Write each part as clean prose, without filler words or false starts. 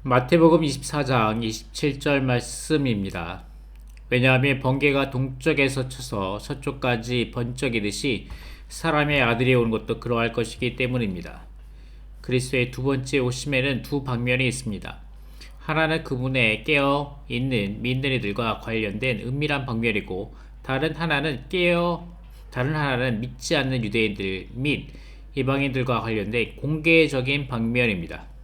마태복음 24장 27절 말씀입니다. 왜냐하면 번개가 동쪽에서 쳐서 서쪽까지 번쩍이듯이 사람의 아들이 오는 것도 그러할 것이기 때문입니다. 그리스도의 두 번째 오심에는 두 방면이 있습니다. 하나는 그분의 깨어 있는 믿는 이들과 관련된 은밀한 방면이고, 다른 하나는 믿지 않는 유대인들 및 이방인들과 관련된 공개적인 방면입니다.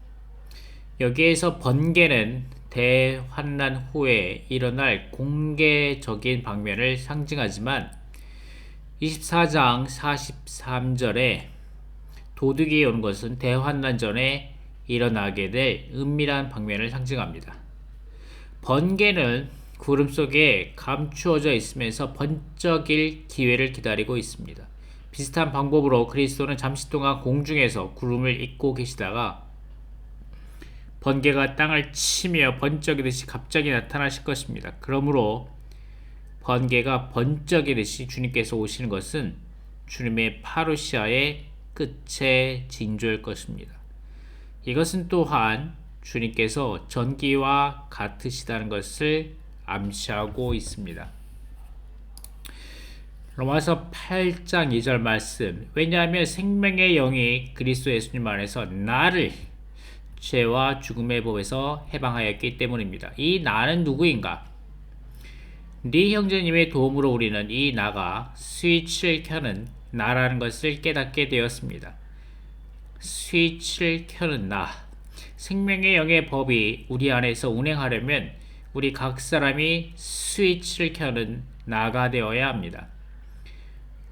여기에서 번개는 대환난 후에 일어날 공개적인 방면을 상징하지만 24장 43절에 도둑이 오는 것은 대환난 전에 일어나게 될 은밀한 방면을 상징합니다. 번개는 구름 속에 감추어져 있으면서 번쩍일 기회를 기다리고 있습니다. 비슷한 방법으로 그리스도는 잠시 동안 공중에서 구름을 잇고 계시다가 번개가 땅을 치며 번쩍이듯이 갑자기 나타나실 것입니다. 그러므로 번개가 번쩍이듯이 주님께서 오시는 것은 주님의 파루시아의 끝의 징조일 것입니다. 이것은 또한 주님께서 전기와 같으시다는 것을 암시하고 있습니다. 로마서 8장 2절 말씀. 왜냐하면 생명의 영이 그리스도 예수님 안에서 나를 죄와 죽음의 법에서 해방하였기 때문입니다. 이 나는 누구인가? 네 형제님의 도움으로 우리는 이 나가 스위치를 켜는 나라는 것을 깨닫게 되었습니다. 스위치를 켜는 나. 생명의 영의 법이 우리 안에서 운행하려면 우리 각 사람이 스위치를 켜는 나가 되어야 합니다.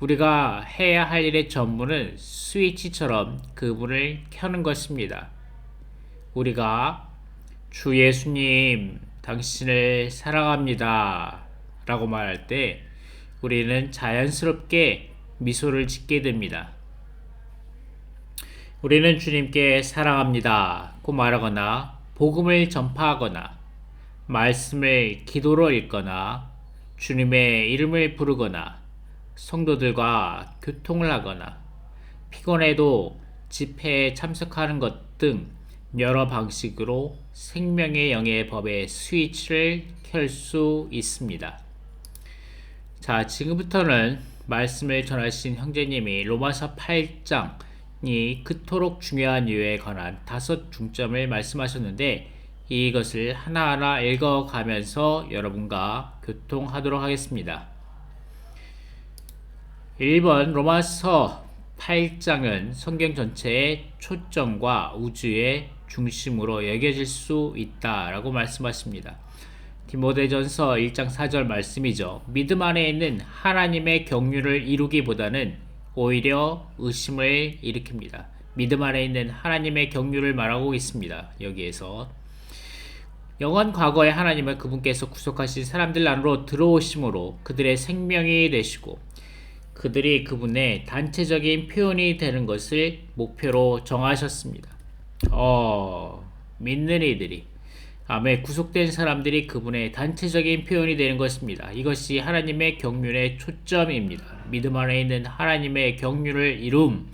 우리가 해야 할 일의 전부는 스위치처럼 그분을 켜는 것입니다. 우리가 주 예수님, 당신을 사랑합니다 라고 말할 때 우리는 자연스럽게 미소를 짓게 됩니다. 우리는 주님께 사랑합니다 고 말하거나 복음을 전파하거나 말씀을 기도로 읽거나 주님의 이름을 부르거나 성도들과 교통을 하거나 피곤해도 집회에 참석하는 것 등 여러 방식으로 생명의 영의 법의 스위치를 켤 수 있습니다. 자, 지금부터는 말씀을 전하신 형제님이 로마서 8장이 그토록 중요한 이유에 관한 5 중점을 말씀하셨는데 이것을 하나하나 읽어가면서 여러분과 교통하도록 하겠습니다. 1번 로마서 8장은 성경 전체의 초점과 우주의 중심으로 여겨질 수 있다라고 말씀하십니다. 디모데전서 1장 4절 말씀이죠. 믿음 안에 있는 하나님의 경륜을 이루기보다는 오히려 의심을 일으킵니다. 믿음 안에 있는 하나님의 경륜을 말하고 있습니다. 여기에서 영원 과거에 하나님은 그분께서 구속하신 사람들 안으로 들어오심으로 그들의 생명이 되시고 그들이 그분의 단체적인 표현이 되는 것을 목표로 정하셨습니다. 믿는 이들이 아멘 구속된 사람들이 그분의 단체적인 표현이 되는 것입니다. 이것이 하나님의 경륜의 초점입니다. 믿음 안에 있는 하나님의 경륜을 이룸.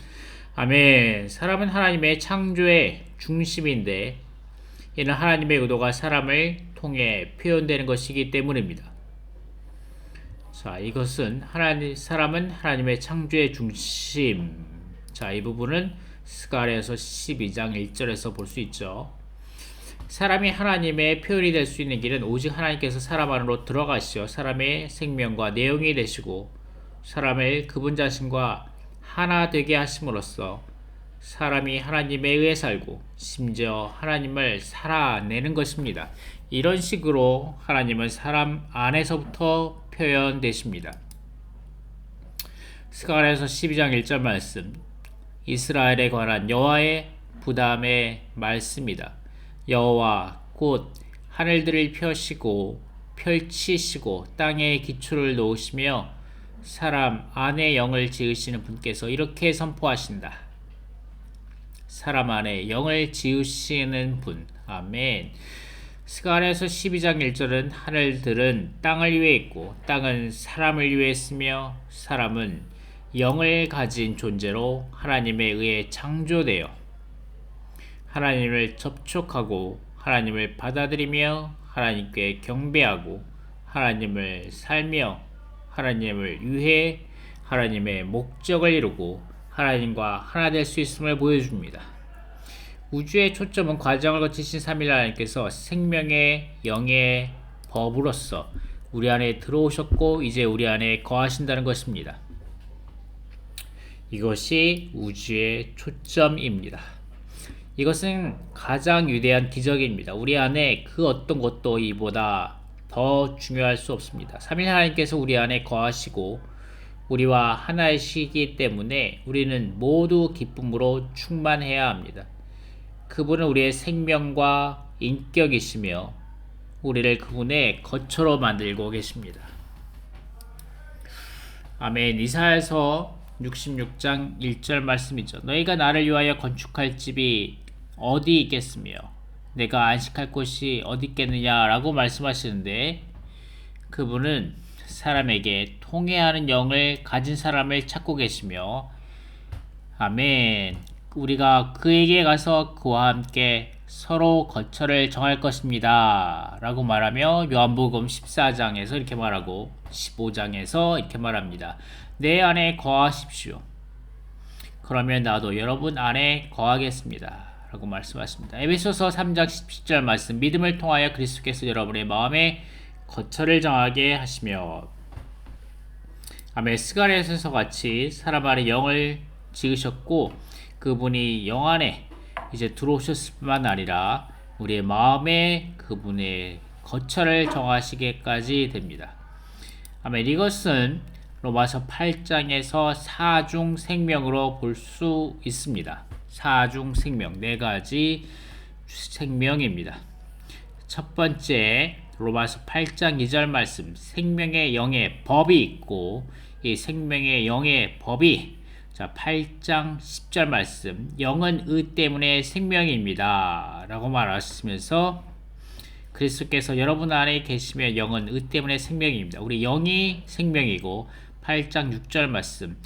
아멘. 사람은 하나님의 창조의 중심인데 이는 하나님의 의도가 사람을 통해 표현되는 것이기 때문입니다. 자, 이것은 사람은 하나님의 창조의 중심. 자, 이 부분은 스가랴서 12장 1절에서 볼 수 있죠. 사람이 하나님의 표현이 될 수 있는 길은 오직 하나님께서 사람 안으로 들어가시어 사람의 생명과 내용이 되시고 사람을 그분 자신과 하나 되게 하심으로써 사람이 하나님에 의해 살고 심지어 하나님을 살아내는 것입니다. 이런 식으로 하나님은 사람 안에서부터 표현되십니다. 스가랴서 12장 1절 말씀. 이스라엘에 관한 여호와의 부담의 말씀이다. 여호와 곧 하늘들을 펼치시고 땅에 기초를 놓으시며 사람 안에 영을 지으시는 분께서 이렇게 선포하신다. 사람 안에 영을 지으시는 분. 아멘. 스가랴서 12장 1절은 하늘들은 땅을 위해 있고 땅은 사람을 위해 있으며 사람은 영을 가진 존재로 하나님에 의해 창조되어 하나님을 접촉하고 하나님을 받아들이며 하나님께 경배하고 하나님을 살며 하나님을 위해 하나님의 목적을 이루고 하나님과 하나 될 수 있음을 보여줍니다. 우주의 초점은 과정을 거치신 삼위일 하나님께서 생명의 영의 법으로서 우리 안에 들어오셨고 이제 우리 안에 거하신다는 것입니다. 이것이 우주의 초점입니다. 이것은 가장 위대한 기적입니다. 우리 안에 그 어떤 것도 이보다 더 중요할 수 없습니다. 삼위일 하나님께서 우리 안에 거하시고 우리와 하나이시기 때문에 우리는 모두 기쁨으로 충만해야 합니다. 그분은 우리의 생명과 인격이시며 우리를 그분의 거처로 만들고 계십니다. 아멘. 이사야서 66장 1절 말씀이죠. 너희가 나를 위하여 건축할 집이 어디 있겠으며 내가 안식할 곳이 어디 있겠느냐 라고 말씀하시는데 그분은 사람에게 통해하는 영을 가진 사람을 찾고 계시며 아멘. 우리가 그에게 가서 그와 함께 서로 거처를 정할 것입니다 라고 말하며 요한복음 14장에서 이렇게 말하고 15장에서 이렇게 말합니다. 내 안에 거하십시오. 그러면 나도 여러분 안에 거하겠습니다 라고 말씀하십니다. 에베소서 3장 17절 말씀 믿음을 통하여 그리스도께서 여러분의 마음에 거처를 정하게 하시며 아멘. 스가랴서에서 같이 사람 안에 영을 지으셨고 그분이 영 안에 이제 들어오셨을 뿐만 아니라 우리의 마음에 그분의 거처를 정하시게까지 됩니다. 아멘. 이것은 로마서 8장에서 사중 생명으로 볼 수 있습니다. 사중 생명, 네 가지 생명입니다. 첫 번째 로마서 8장 2절 말씀 생명의 영의 법이 있고 이 생명의 영의 법이 자 8장 10절 말씀 영은 의 때문에 생명입니다 라고 말하시면서 그리스도께서 여러분 안에 계시며 영은 의 때문에 생명입니다. 우리 영이 생명이고 8장 6절 말씀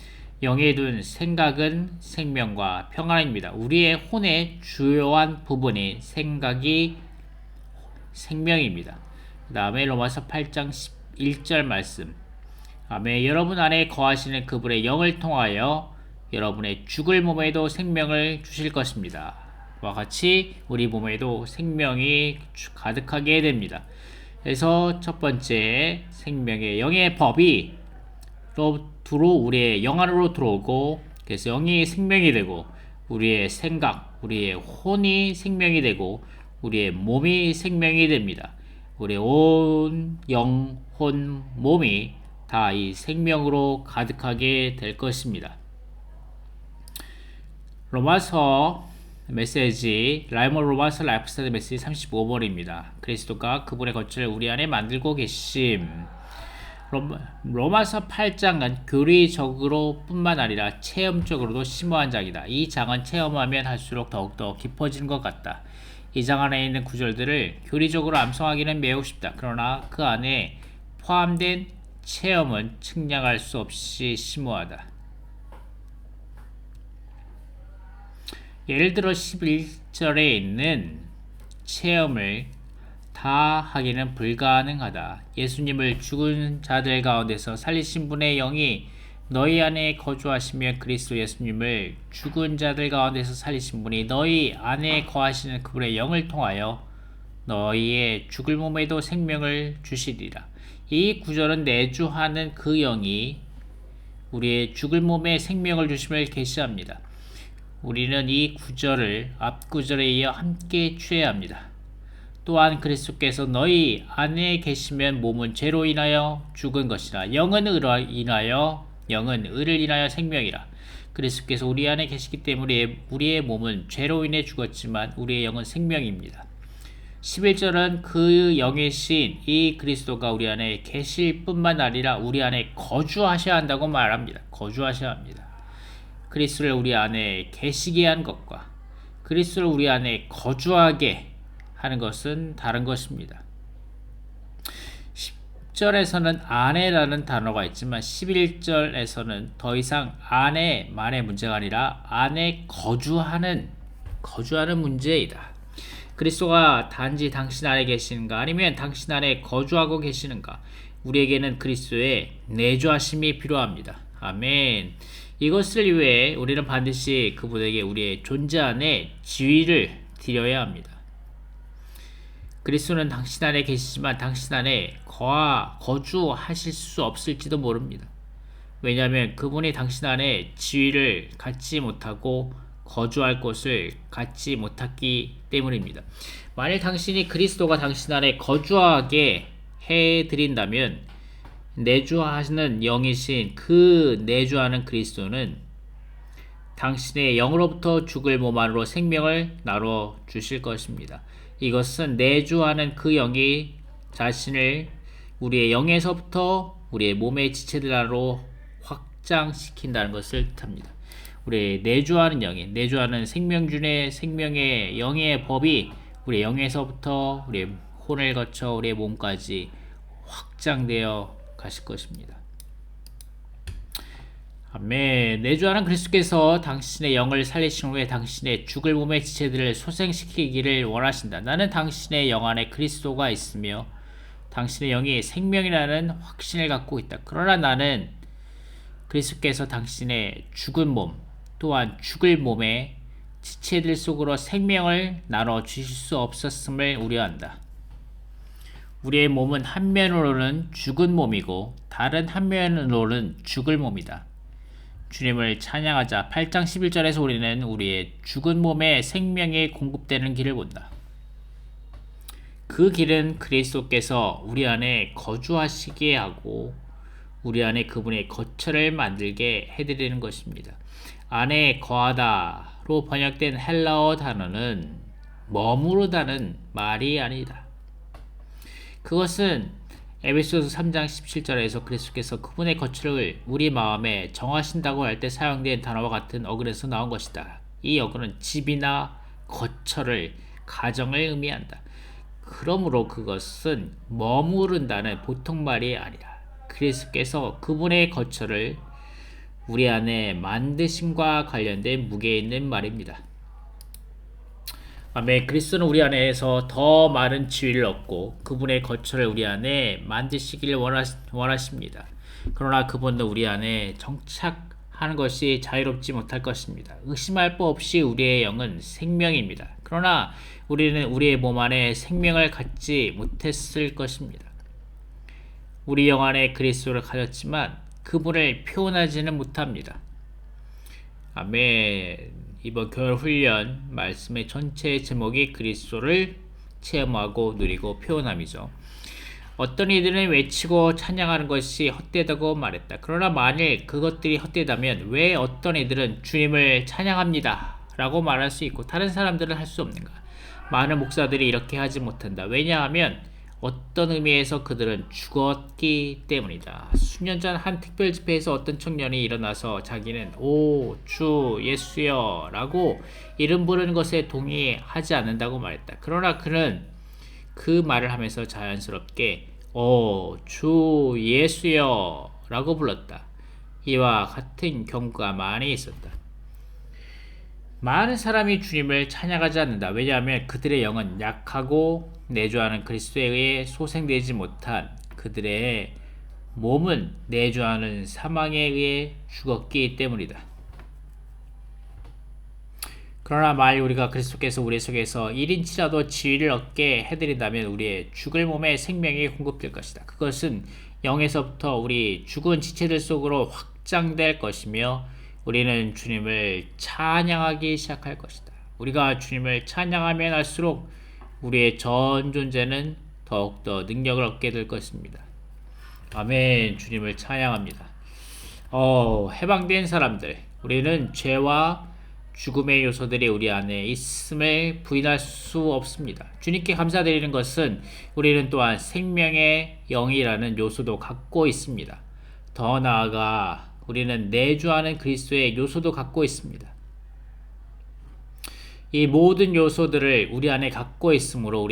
영에 둔 생각은 생명과 평안입니다. 우리의 혼의 주요한 부분이 생각이 생명입니다. 그 다음에 로마서 8장 11절 말씀 아멘. 여러분 안에 거하시는 그분의 영을 통하여 여러분의 죽을 몸에도 생명을 주실 것입니다. 와 같이 우리 몸에도 생명이 가득하게 됩니다. 그래서 첫 번째 생명의 영의 법이 우리의 영 안으로 들어오고 그래서 영이 생명이 되고 우리의 생각, 우리의 혼이 생명이 되고 우리의 몸이 생명이 됩니다. 우리의 온 영, 혼, 몸이 다 이 생명으로 가득하게 될 것입니다. 로마서 메시지 라이머 로마서 라이프스타일 메시지 35번입니다. 그리스도가 그분의 거처를 우리 안에 만들고 계심. 로마서 8장은 교리적으로 뿐만 아니라 체험적으로도 심오한 장이다. 이 장은 체험하면 할수록 더욱더 깊어지는 것 같다. 이 장 안에 있는 구절들을 교리적으로 암송하기는 매우 쉽다. 그러나 그 안에 포함된 체험은 측량할 수 없이 심오하다. 예를 들어 11절에 있는 체험을 다 하기는 불가능하다. 예수님을 죽은 자들 가운데서 살리신 분의 영이 너희 안에 거주하시며 그리스도 예수님을 죽은 자들 가운데서 살리신 분이 너희 안에 거하시는 그분의 영을 통하여 너희의 죽을 몸에도 생명을 주시리라. 이 구절은 내주하는 그 영이 우리의 죽을 몸에 생명을 주심을 계시합니다. 우리는 이 구절을 앞 구절에 이어 함께 취해야 합니다. 또한 그리스도께서 너희 안에 계시면 몸은 죄로 인하여 죽은 것이라 영은 의를 인하여 생명이라. 그리스도께서 우리 안에 계시기 때문에 우리의 몸은 죄로 인해 죽었지만 우리의 영은 생명입니다. 11절은 그 영이신 이 그리스도가 우리 안에 계실 뿐만 아니라 우리 안에 거주하셔야 한다고 말합니다. 거주하셔야 합니다. 그리스도를 우리 안에 계시게 한 것과 그리스도를 우리 안에 거주하게 하는 것은 다른 것입니다. 10절에서는 안에라는 단어가 있지만 11절에서는 더 이상 안에만의 문제가 아니라 안에 거주하는 문제이다. 그리스도가 단지 당신 안에 계시는가 아니면 당신 안에 거주하고 계시는가? 우리에게는 그리스도의 내주하심이 필요합니다. 아멘. 이것을 위해 우리는 반드시 그분에게 우리의 존재 안에 지위를 드려야 합니다. 그리스도는 당신 안에 계시지만 당신 안에 거주하실 수 없을지도 모릅니다. 왜냐하면 그분이 당신 안에 지위를 갖지 못하고 거주할 곳을 갖지 못했기 때문입니다. 만일 당신이 그리스도가 당신 안에 거주하게 해드린다면 내주하시는 영이신 그 내주하는 그리스도는 당신의 영으로부터 죽을 몸 안으로 생명을 나눠 주실 것입니다. 이것은 내주하는 그 영이 자신을 우리의 영에서부터 우리의 몸의 지체들 안으로 확장시킨다는 것을 뜻합니다. 우리의 내주하는 영이, 내주하는 생명준의 생명의 영의 법이 우리의 영에서부터 우리의 혼을 거쳐 우리의 몸까지 확장되어 가실 것입니다. 아멘. 내주하는 그리스도께서 당신의 영을 살리신 후에 당신의 죽을 몸의 지체들을 소생시키기를 원하신다. 나는 당신의 영 안에 그리스도가 있으며 당신의 영이 생명이라는 확신을 갖고 있다. 그러나 나는 그리스도께서 당신의 죽은 몸 또한 죽을 몸의 지체들 속으로 생명을 나눠 주실 수 없었음을 우려한다. 우리의 몸은 한 면으로는 죽은 몸이고 다른 한 면으로는 죽을 몸이다. 주님을 찬양하자 8장 11절에서 우리는 우리의 죽은 몸에 생명이 공급되는 길을 본다. 그 길은 그리스도께서 우리 안에 거주하시게 하고 우리 안에 그분의 거처를 만들게 해드리는 것입니다. 안에 거하다로 번역된 헬라어 단어는 머무르다는 말이 아니다. 그것은 에베소서 3장 17절에서 그리스도께서 그분의 거처를 우리 마음에 정하신다고 할 때 사용된 단어와 같은 어근에서 나온 것이다. 이 어근은 집이나 거처를, 가정을 의미한다. 그러므로 그것은 머무른다는 보통 말이 아니라 그리스도께서 그분의 거처를 우리 안에 만드심과 관련된 무게 있는 말입니다. 아멘. 그리스도는 우리 안에서 더 많은 지위를 얻고 그분의 거처를 우리 안에 만드시기를 원하십니다. 그러나 그분도 우리 안에 정착하는 것이 자유롭지 못할 것입니다. 의심할 바 없이 우리의 영은 생명입니다. 그러나 우리는 우리의 몸 안에 생명을 갖지 못했을 것입니다. 우리 영 안에 그리스도를 가졌지만 그분을 표현하지는 못합니다. 아멘. 이번 교회 훈련 말씀의 전체 제목이 그리스도를 체험하고 누리고 표현함이죠. 어떤 이들은 외치고 찬양하는 것이 헛되다고 말했다. 그러나 만일 그것들이 헛되다면 왜 어떤 이들은 주님을 찬양합니다 라고 말할 수 있고 다른 사람들은 할 수 없는가? 많은 목사들이 이렇게 하지 못한다. 왜냐하면 어떤 의미에서 그들은 죽었기 때문이다. 수년 전 한 특별 집회에서 어떤 청년이 일어나서 자기는 오 주 예수여 라고 이름 부르는 것에 동의하지 않는다고 말했다. 그러나 그는 그 말을 하면서 자연스럽게 오 주 예수여 라고 불렀다. 이와 같은 경우가 많이 있었다. 많은 사람이 주님을 찬양하지 않는다. 왜냐하면 그들의 영은 약하고 내주하는 그리스도에 의해 소생되지 못한 그들의 몸은 내주하는 사망에 의해 죽었기 때문이다. 그러나 만일 우리가 그리스도께서 우리 속에서 1인치라도 지위를 얻게 해드린다면 우리의 죽을 몸에 생명이 공급될 것이다. 그것은 영에서부터 우리 죽은 지체들 속으로 확장될 것이며 우리는 주님을 찬양하기 시작할 것이다. 우리가 주님을 찬양하면 할수록 우리의 전 존재는 더욱더 능력을 얻게 될 것입니다. 아멘. 주님을 찬양합니다. 해방된 사람들, 우리는 죄와 죽음의 요소들이 우리 안에 있음을 부인할 수 없습니다. 주님께 감사드리는 것은 우리는 또한 생명의 영이라는 요소도 갖고 있습니다. 더 나아가 우리는 내주하는 그리스도의 요소도 갖고 있습니다. 이 모든 요소들을 우리 안에 갖고 있으므로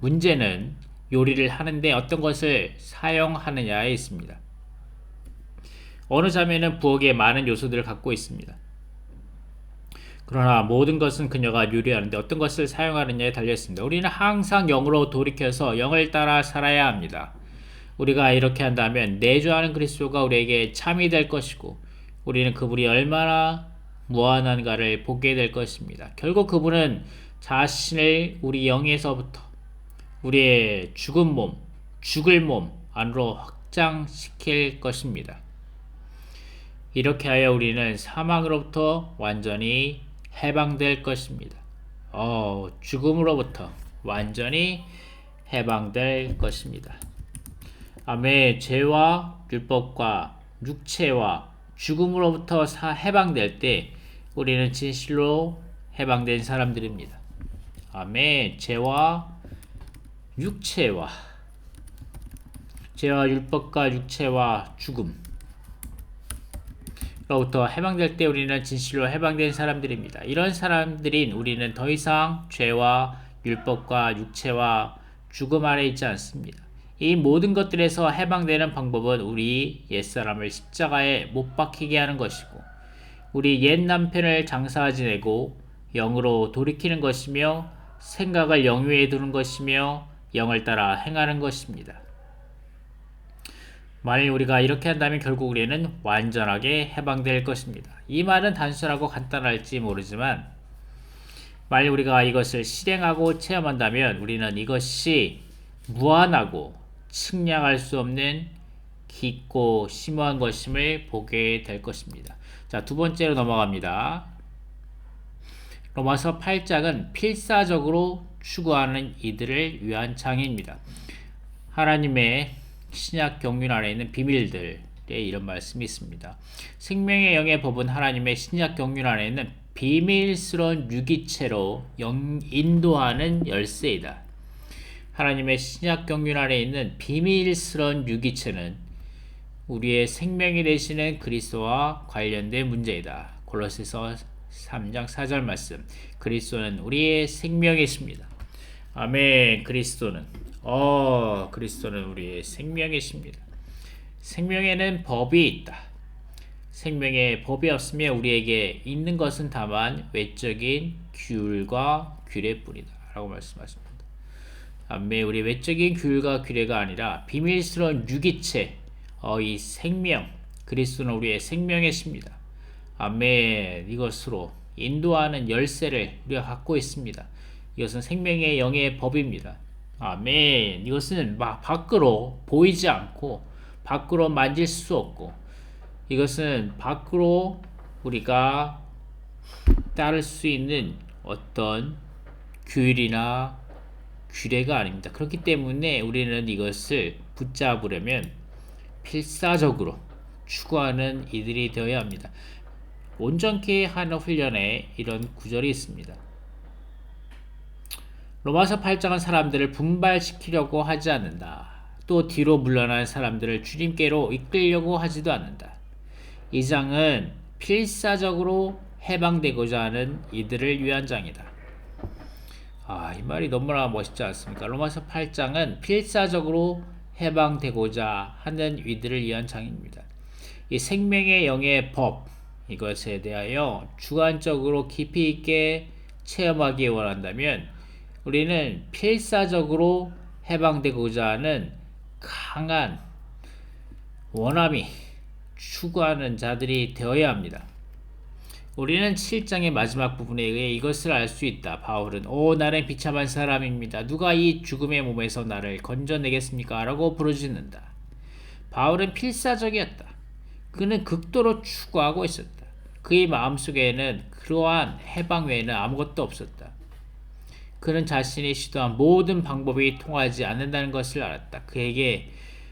문제는 요리를 하는데 어떤 것을 사용하느냐에 있습니다. 어느 자매는 부엌에 많은 요소들을 갖고 있습니다. 그러나 모든 것은 그녀가 유리하는데 어떤 것을 사용하느냐에 달려있습니다. 우리는 항상 영으로 돌이켜서 영을 따라 살아야 합니다. 우리가 이렇게 한다면 내주하는 그리스도가 우리에게 참이 될 것이고 우리는 그분이 얼마나 무한한가를 보게 될 것입니다. 결국 그분은 자신을 우리 영에서부터 우리의 죽은 몸, 죽을 몸 안으로 확장시킬 것입니다. 이렇게 하여 우리는 사망으로부터 완전히 해방될 것입니다. 죽음으로부터 완전히 해방될 것입니다. 아멘. 죄와 율법과 육체와 죽음으로부터 해방될 때 우리는 진실로 해방된 사람들입니다. 아멘. 죄와 율법과 육체와 죽음로부터 해방될 때 우리는 진실로 해방된 사람들입니다. 이런 사람들인 우리는 더 이상 죄와 율법과 육체와 죽음 아래 있지 않습니다. 이 모든 것들에서 해방되는 방법은 우리 옛사람을 십자가에 못 박히게 하는 것이고 우리 옛 남편을 장사 지내고 영으로 돌이키는 것이며 생각을 영 위에 두는 것이며 영을 따라 행하는 것입니다. 만일 우리가 이렇게 한다면 결국 우리는 완전하게 해방될 것입니다. 이 말은 단순하고 간단할지 모르지만 만일 우리가 이것을 실행하고 체험한다면 우리는 이것이 무한하고 측량할 수 없는 깊고 심오한 것임을 보게 될 것입니다. 자, 두 번째로 넘어갑니다. 로마서 8장은 필사적으로 추구하는 이들을 위한 장입니다. 하나님의 신약 경륜 안에 있는 비밀들에 이런 말씀이 있습니다. 생명의 영의 법은 하나님의 신약 경륜 안에 있는 비밀스러운 유기체로 인도하는 열쇠이다. 하나님의 신약 경륜 안에 있는 비밀스러운 유기체는 우리의 생명이 되시는 그리스도와 관련된 문제이다. 골로새서 3장 4절 말씀. 그리스도는 우리의 생명이십니다. 아멘. 그리스도는 우리의 생명이십니다. 생명에는 법이 있다. 생명에 법이 없으면 우리에게 있는 것은 다만 외적인 규율과 규례뿐이다 라고 말씀하십니다. 아멘. 우리 외적인 규율과 규례가 아니라 비밀스러운 유기체, 이 생명, 그리스도는 우리의 생명이십니다. 아멘. 이것으로 인도하는 열쇠를 우리가 갖고 있습니다. 이것은 생명의 영의 법입니다. 아멘. 이것은 밖으로 보이지 않고 밖으로 만질 수 없고 이것은 밖으로 우리가 따를 수 있는 어떤 규율이나 규례가 아닙니다. 그렇기 때문에 우리는 이것을 붙잡으려면 필사적으로 추구하는 이들이 되어야 합니다. 온전케 하는 훈련에 이런 구절이 있습니다. 로마서 8장은 사람들을 분발시키려고 하지 않는다. 또 뒤로 물러난 사람들을 주님께로 이끌려고 하지도 않는다. 이 장은 필사적으로 해방되고자 하는 이들을 위한 장이다. 이 말이 너무나 멋있지 않습니까? 로마서 8장은 필사적으로 해방되고자 하는 이들을 위한 장입니다. 이 생명의 영의 법, 이것에 대하여 주관적으로 깊이 있게 체험하기 원한다면 우리는 필사적으로 해방되고자 하는 강한 원함이 추구하는 자들이 되어야 합니다. 우리는 7장의 마지막 부분에 의해 이것을 알 수 있다. 바울은 나는 비참한 사람입니다. 누가 이 죽음의 몸에서 나를 건져내겠습니까? 라고 부르짖는다. 바울은 필사적이었다. 그는 극도로 추구하고 있었다. 그의 마음속에는 그러한 해방 외에는 아무것도 없었다. 그는 자신이 시도한 모든 방법이 통하지 않는다는 것을 알았다. 그에게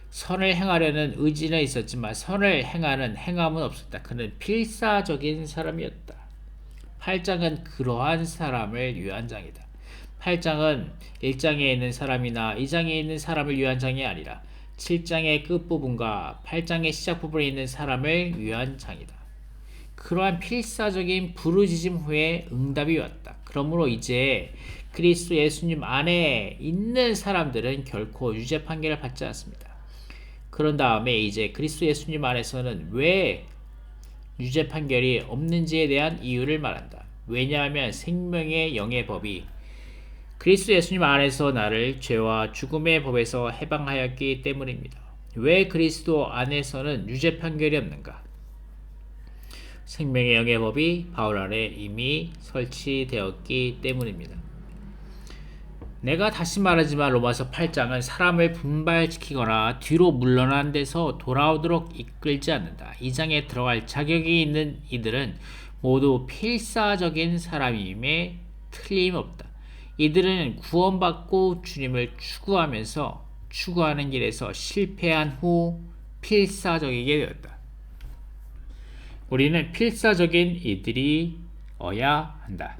선을 행하려는 의지는 있었지만 선을 행하는 행함은 없었다. 그는 필사적인 사람이었다. 8장은 그러한 사람을 위한 장이다. 8장은 1장에 있는 사람이나 2장에 있는 사람을 위한 장이 아니라 7장의 끝부분과 8장의 시작 부분에 있는 사람을 위한 장이다. 그러한 필사적인 부르짖음 후에 응답이 왔다. 그러므로 이제 그리스도 예수님 안에 있는 사람들은 결코 유죄 판결을 받지 않습니다. 그런 다음에 이제 그리스도 예수님 안에서는 왜 유죄 판결이 없는지에 대한 이유를 말한다. 왜냐하면 생명의 영의 법이 그리스도 예수님 안에서 나를 죄와 죽음의 법에서 해방하였기 때문입니다. 왜 그리스도 안에서는 유죄 판결이 없는가? 생명의 영의 법이 바울 안에 이미 설치되었기 때문입니다. 내가 다시 말하지만 로마서 8장은 사람을 분발시키거나 뒤로 물러난 데서 돌아오도록 이끌지 않는다. 이 장에 들어갈 자격이 있는 이들은 모두 필사적인 사람임에 틀림없다. 이들은 구원받고 주님을 추구하면서 추구하는 길에서 실패한 후 필사적이게 되었다. 우리는 필사적인 이들이어야 한다.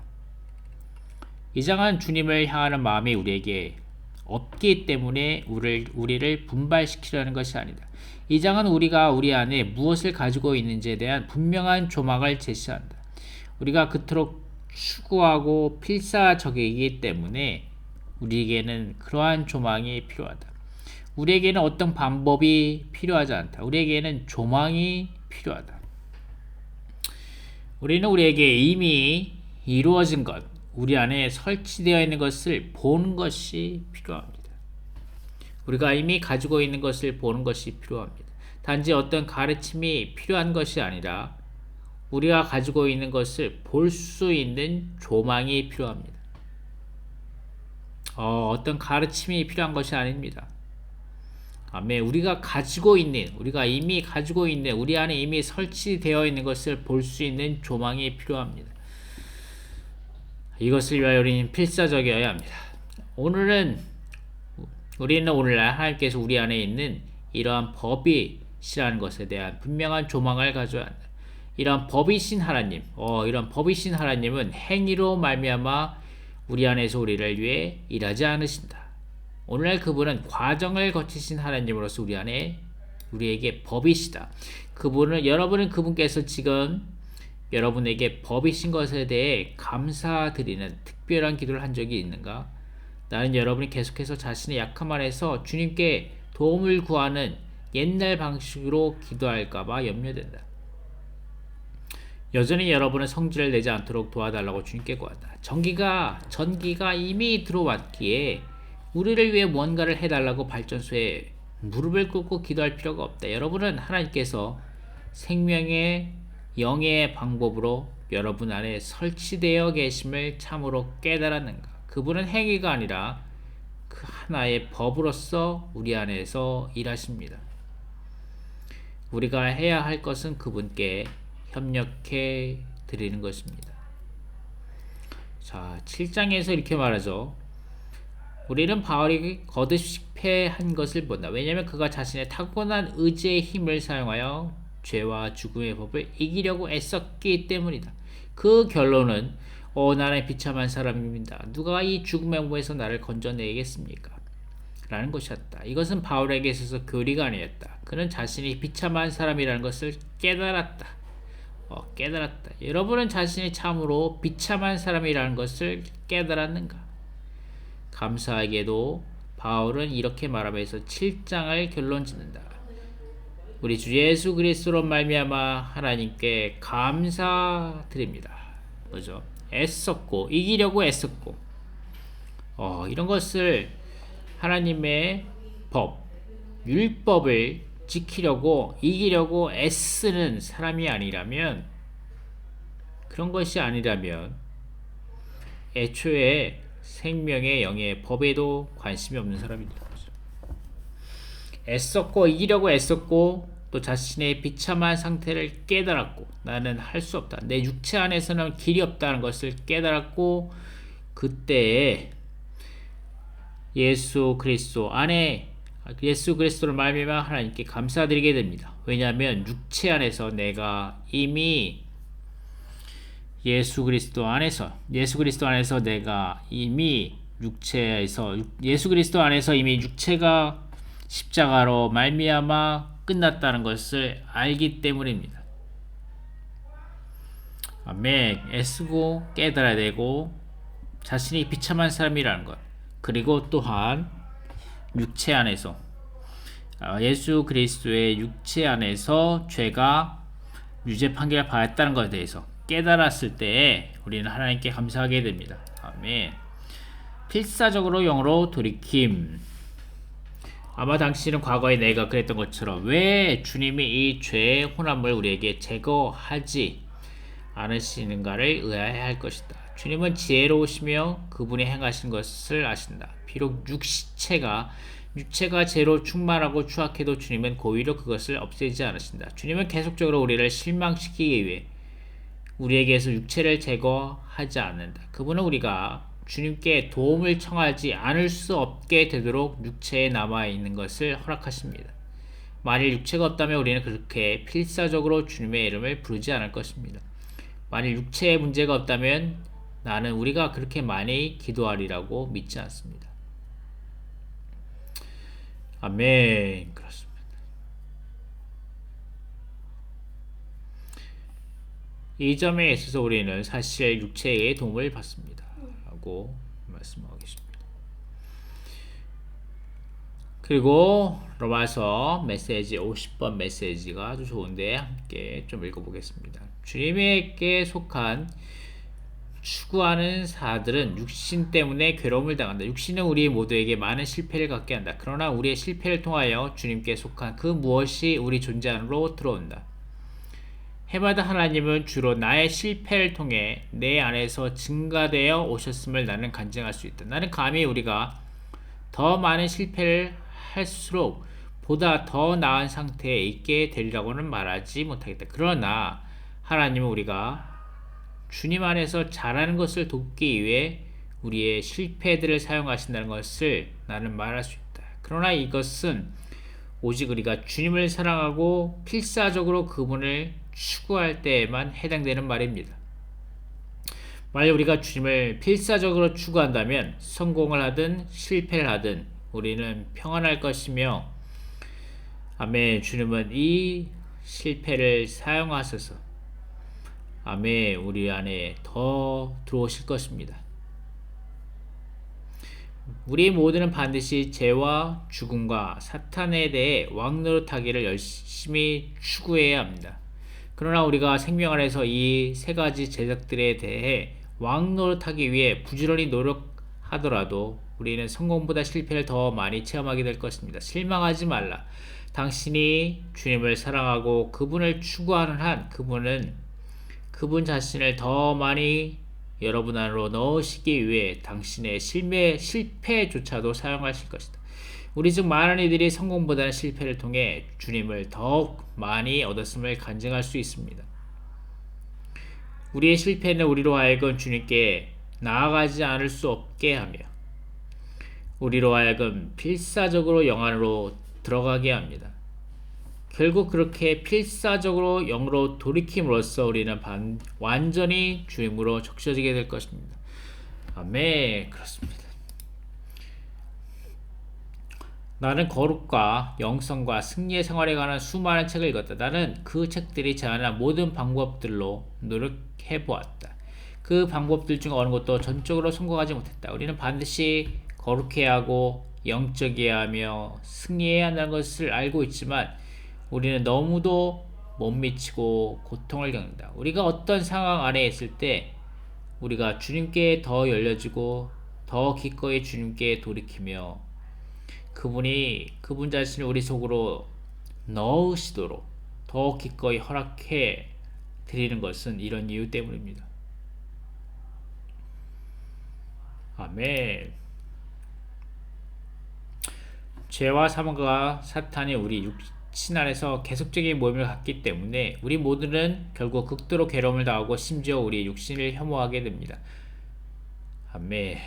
이 장은 주님을 향하는 마음이 우리에게 없기 때문에 우리를 분발시키려는 것이 아니다. 이 장은 우리가 우리 안에 무엇을 가지고 있는지에 대한 분명한 조망을 제시한다. 우리가 그토록 추구하고 필사적이기 때문에 우리에게는 그러한 조망이 필요하다. 우리에게는 어떤 방법이 필요하지 않다. 우리에게는 조망이 필요하다. 우리는 우리에게 이미 이루어진 것, 우리 안에 설치되어 있는 것을 보는 것이 필요합니다. 우리가 이미 가지고 있는 것을 보는 것이 필요합니다. 단지 어떤 가르침이 필요한 것이 아니라 우리가 가지고 있는 것을 볼 수 있는 조망이 필요합니다. 어떤 가르침이 필요한 것이 아닙니다. 아멘. 우리가 이미 가지고 있는, 우리 안에 이미 설치되어 있는 것을 볼 수 있는 조망이 필요합니다. 이것을 위하여 우리는 필사적이어야 합니다. 우리는 오늘날 하나님께서 우리 안에 있는 이러한 법이시라는 것에 대한 분명한 조망을 가져야 한다. 이러한 법이신 하나님은 행위로 말미암아 우리 안에서 우리를 위해 일하지 않으신다. 오늘날 그분은 과정을 거치신 하나님으로서 우리에게 법이시다. 여러분은 그분께서 지금 여러분에게 법이신 것에 대해 감사드리는 특별한 기도를 한 적이 있는가? 나는 여러분이 계속해서 자신의 약함 안에서 주님께 도움을 구하는 옛날 방식으로 기도할까봐 염려된다. 여전히 여러분은 성질을 내지 않도록 도와달라고 주님께 구한다. 전기가 이미 들어왔기에 우리를 위해 무언가를 해달라고 발전소에 무릎을 꿇고 기도할 필요가 없다. 여러분은 하나님께서 생명의 영의 방법으로 여러분 안에 설치되어 계심을 참으로 깨달았는가? 그분은 행위가 아니라 그 하나의 법으로서 우리 안에서 일하십니다. 우리가 해야 할 것은 그분께 협력해 드리는 것입니다. 자, 7장에서 이렇게 말하죠. 우리는 바울이 거듭 패한 것을 본다. 왜냐하면 그가 자신의 타고난 의지의 힘을 사용하여 죄와 죽음의 법을 이기려고 애썼기 때문이다. 그 결론은 나는 비참한 사람입니다. 누가 이 죽음의 몸에서 나를 건져내겠습니까? 라는 것이었다. 이것은 바울에게 있어서 교리가 아니었다. 그는 자신이 비참한 사람이라는 것을 깨달았다. 여러분은 자신이 참으로 비참한 사람이라는 것을 깨달았는가? 감사하게도 바울은 이렇게 말하면서 7장을 결론 짓는다. 우리 주 예수 그리스도로 말미암아 하나님께 감사드립니다. 그죠? 이기려고 애썼고, 이런 것을 하나님의 율법을 지키려고 이기려고 애쓰는 사람이 아니라면, 그런 것이 아니라면 애초에 생명의 영의 법에도 관심이 없는 사람이다. 이기려고 애썼고 또 자신의 비참한 상태를 깨달았고 나는 할 수 없다. 내 육체 안에서는 길이 없다는 것을 깨달았고 그때에 예수 그리스도를 말미암아 하나님께 감사드리게 됩니다. 왜냐하면 육체 안에서 내가 이미 예수 그리스도 안에서 내가 이미 예수 그리스도 안에서 이미 육체가 십자가로 말미암아 끝났다는 것을 알기 때문입니다. 아멘. 애쓰고 깨달아야 되고 자신이 비참한 사람이라는 것, 그리고 또한 육체 안에서 예수 그리스도의 육체 안에서 죄가 유죄 판결을 받았다는 것에 대해서 깨달았을 때 우리는 하나님께 감사하게 됩니다. 아멘. 필사적으로 영으로 돌이킴. 아마 당신은 과거에 내가 그랬던 것처럼 왜 주님이 이 죄의 혼합을 우리에게 제거하지 않으시는가를 의아해야 할 것이다. 주님은 지혜로우시며 그분이 행하신 것을 아신다. 비록 육체가 죄로 충만하고 추악해도 주님은 고의로 그것을 없애지 않으신다. 주님은 계속적으로 우리를 실망시키기 위해 우리에게서 육체를 제거하지 않는다. 그분은 우리가 주님께 도움을 청하지 않을 수 없게 되도록 육체에 남아있는 것을 허락하십니다. 만일 육체가 없다면 우리는 그렇게 필사적으로 주님의 이름을 부르지 않을 것입니다. 만일 육체에 문제가 없다면 나는 우리가 그렇게 많이 기도하리라고 믿지 않습니다. 아멘. 그렇습니다. 이 점에 있어서 우리는 사실 육체의 도움을 받습니다. 라고 말씀하고 계십니다. 그리고 로마서 메시지 50번 메시지가 아주 좋은데 함께 좀 읽어보겠습니다. 주님에게 속한 추구하는 자들은 육신 때문에 괴로움을 당한다. 육신은 우리 모두에게 많은 실패를 갖게 한다. 그러나 우리의 실패를 통하여 주님께 속한 그 무엇이 우리 존재 안으로 들어온다. 해마다 하나님은 주로 나의 실패를 통해 내 안에서 증가되어 오셨음을 나는 간증할 수 있다. 나는 감히 우리가 더 많은 실패를 할수록 보다 더 나은 상태에 있게 되리라고는 말하지 못하겠다. 그러나 하나님은 우리가 주님 안에서 잘하는 것을 돕기 위해 우리의 실패들을 사용하신다는 것을 나는 말할 수 있다. 그러나 이것은 오직 우리가 주님을 사랑하고 필사적으로 그분을 추구할 때에만 해당되는 말입니다. 만약 우리가 주님을 필사적으로 추구한다면 성공을 하든 실패를 하든 우리는 평안할 것이며, 아멘. 주님은 이 실패를 사용하셔서 아멘 우리 안에 더 들어오실 것입니다. 우리 모두는 반드시 죄와 죽음과 사탄에 대해 왕노릇하기를 열심히 추구해야 합니다. 그러나 우리가 생명 안에서 이 세 가지 제작들에 대해 왕노릇하기 위해 부지런히 노력하더라도 우리는 성공보다 실패를 더 많이 체험하게 될 것입니다. 실망하지 말라. 당신이 주님을 사랑하고 그분을 추구하는 한 그분 자신을 더 많이 여러분 안으로 넣으시기 위해 당신의 실패조차도 사용하실 것이다. 우리 중 많은 이들이 성공보다는 실패를 통해 주님을 더욱 많이 얻었음을 간증할 수 있습니다. 우리의 실패는 우리로 하여금 주님께 나아가지 않을 수 없게 하며 우리로 하여금 필사적으로 영 안으로 들어가게 합니다. 결국 그렇게 필사적으로 영으로 돌이킴으로써 우리는 완전히 주님으로 적셔지게 될 것입니다. 아멘. 그렇습니다. 나는 거룩과 영성과 승리의 생활에 관한 수많은 책을 읽었다. 나는 그 책들이 제안한 모든 방법들로 노력해 보았다. 그 방법들 중 어느 것도 전적으로 성공하지 못했다. 우리는 반드시 거룩해야 하고 영적이어야 하며 승리해야 한다는 것을 알고 있지만 우리는 너무도 못 미치고 고통을 겪는다. 우리가 어떤 상황 안에 있을 때 우리가 주님께 더 열려지고 더 기꺼이 주님께 돌이키며 그분 자신을 우리 속으로 넣으시도록 더 기꺼이 허락해 드리는 것은 이런 이유 때문입니다. 아멘. 죄와 사망과 사탄이 우리 육신 안에서 계속적인 모임을 갖기 때문에 우리 모두는 결국 극도로 괴로움을 당하고 심지어 우리의 육신을 혐오하게 됩니다. 아멘.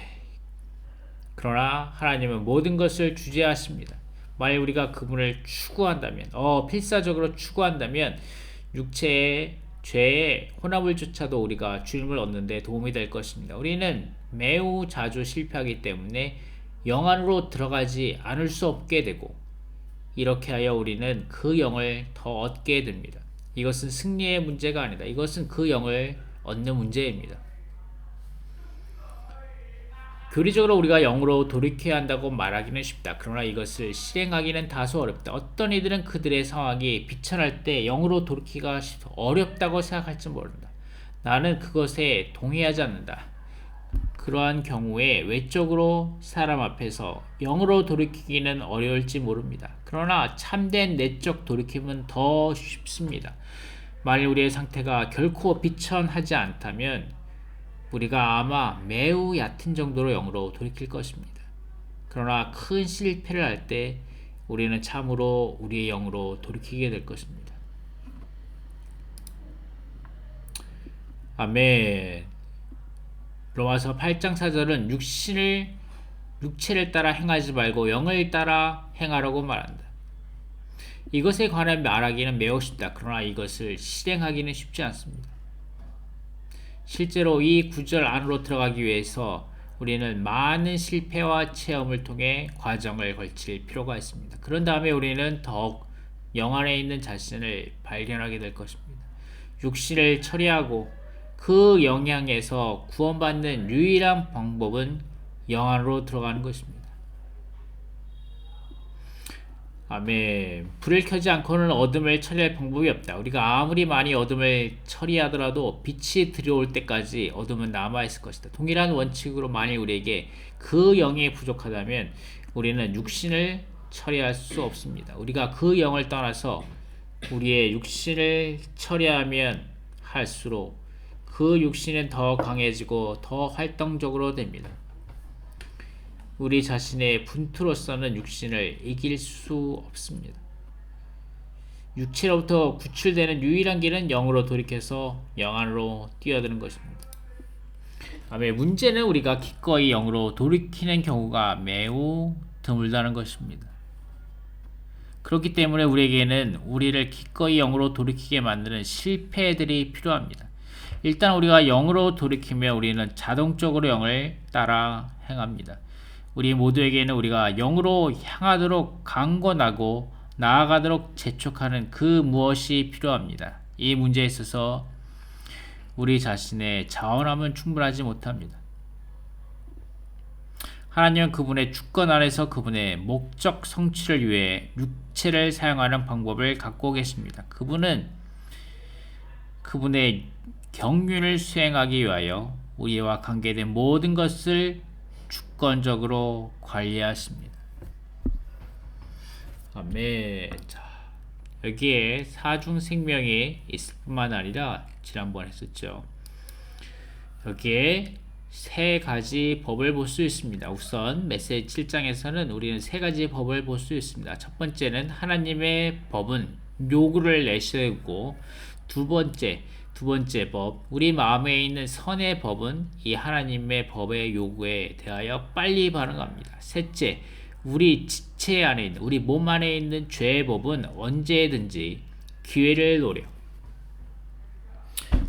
그러나 하나님은 모든 것을 주재하십니다. 만약 우리가 그분을 추구한다면, 필사적으로 추구한다면 육체의 죄의 혼합을조차도 우리가 주님을 얻는 데 도움이 될 것입니다. 우리는 매우 자주 실패하기 때문에 영 안으로 들어가지 않을 수 없게 되고 이렇게 하여 우리는 그 영을 더 얻게 됩니다. 이것은 승리의 문제가 아니다. 이것은 그 영을 얻는 문제입니다. 교리적으로 우리가 영으로 돌이켜야 한다고 말하기는 쉽다. 그러나 이것을 실행하기는 다소 어렵다. 어떤 이들은 그들의 상황이 비천할 때 영으로 돌이키기가 어렵다고 생각할지 모른다. 나는 그것에 동의하지 않는다. 그러한 경우에 외적으로 사람 앞에서 영으로 돌이키기는 어려울지 모릅니다. 그러나 참된 내적 돌이킴은 더 쉽습니다. 만일 우리의 상태가 결코 비천하지 않다면 우리가 아마 매우 얕은 정도로 영으로 돌이킬 것입니다. 그러나 큰 실패를 할 때 우리는 참으로 우리의 영으로 돌이키게 될 것입니다. 아멘. 로마서 8장 4절은 육체를 따라 행하지 말고 영을 따라 행하라고 말한다. 이것에 관해 말하기는 매우 쉽다. 그러나 이것을 실행하기는 쉽지 않습니다. 실제로 이 구절 안으로 들어가기 위해서 우리는 많은 실패와 체험을 통해 과정을 거칠 필요가 있습니다. 그런 다음에 우리는 더욱 영 안에 있는 자신을 발견하게 될 것입니다. 육신을 처리하고 그 영향에서 구원받는 유일한 방법은 영 안으로 들어가는 것입니다. 아멘. 불을 켜지 않고는 어둠을 처리할 방법이 없다. 우리가 아무리 많이 어둠을 처리하더라도 빛이 들어올 때까지 어둠은 남아있을 것이다. 동일한 원칙으로 만일 우리에게 그 영이 부족하다면 우리는 육신을 처리할 수 없습니다. 우리가 그 영을 떠나서 우리의 육신을 처리하면 할수록 그 육신은 더 강해지고 더 활동적으로 됩니다. 우리 자신의 분투로서는 육신을 이길 수 없습니다. 육체로부터 구출되는 유일한 길은 영으로 돌이켜서 영 안으로 뛰어드는 것입니다. 아멘. 문제는 우리가 기꺼이 영으로 돌이키는 경우가 매우 드물다는 것입니다. 그렇기 때문에 우리에게는 우리를 기꺼이 영으로 돌이키게 만드는 실패들이 필요합니다. 일단 우리가 영으로 돌이키면 우리는 자동적으로 영을 따라 행합니다. 우리 모두에게는 우리가 영으로 향하도록 강권하고 나아가도록 재촉하는 그 무엇이 필요합니다. 이 문제에 있어서 우리 자신의 자원함은 충분하지 못합니다. 하나님은 그분의 주권 안에서 그분의 목적 성취를 위해 육체를 사용하는 방법을 갖고 계십니다. 그분은 그분의 경륜을 수행하기 위하여 우리와 관계된 모든 것을 주권적으로 관리하십니다. 아멘. 자, 여기에 사중 생명이 있을 뿐만 아니라 지난번에 했었죠. 여기에 세 가지 법을 볼 수 있습니다. 우선 메시지 7장에서는 우리는 세 가지 법을 볼 수 있습니다. 첫 번째는 하나님의 법은 요구를 내세우고 두 번째 법, 우리 마음에 있는 선의 법은 이 하나님의 법의 요구에 대하여 빨리 반응합니다. 셋째, 우리 지체 안에 있는, 우리 몸 안에 있는 죄의 법은 언제든지 기회를 노려